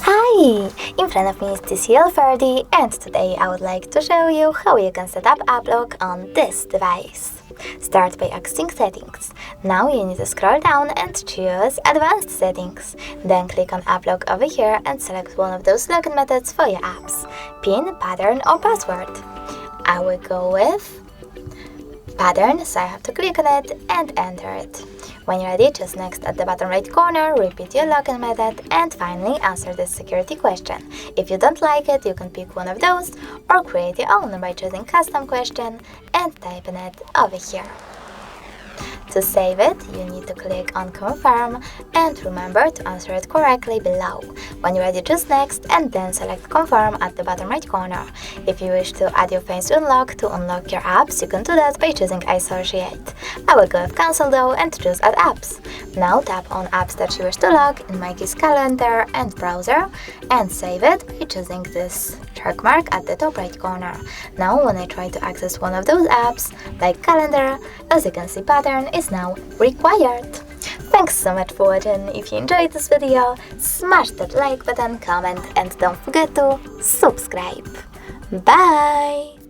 Hi! In front of me is TCL 30, and today I would like to show you how you can set up app lock on this device. Start by exiting settings. Now you need to scroll down and choose advanced settings. Then click on app lock over here and select one of those login methods for your apps: PIN, pattern or password. I will go with pattern, so I have to click on it and enter it. When you're ready, choose next at the bottom right corner, repeat your login method, and finally answer this security question. If you don't like it, you can pick one of those or create your own by choosing custom question and typing it over here. To save it, you need to click on confirm and remember to answer it correctly below. When you're ready, choose next and then select confirm at the bottom right corner. If you wish to add your face to unlock your apps, you can do that by choosing associate. I will go with cancel though and choose add apps. Now tap on apps that you wish to lock, in my case calendar and browser, and save it by choosing this check mark at the top right corner. Now when I try to access one of those apps, like calendar, as you can see, pattern is now required. Thanks so much for watching. If you enjoyed this video, smash that like button, comment, and don't forget to subscribe. Bye!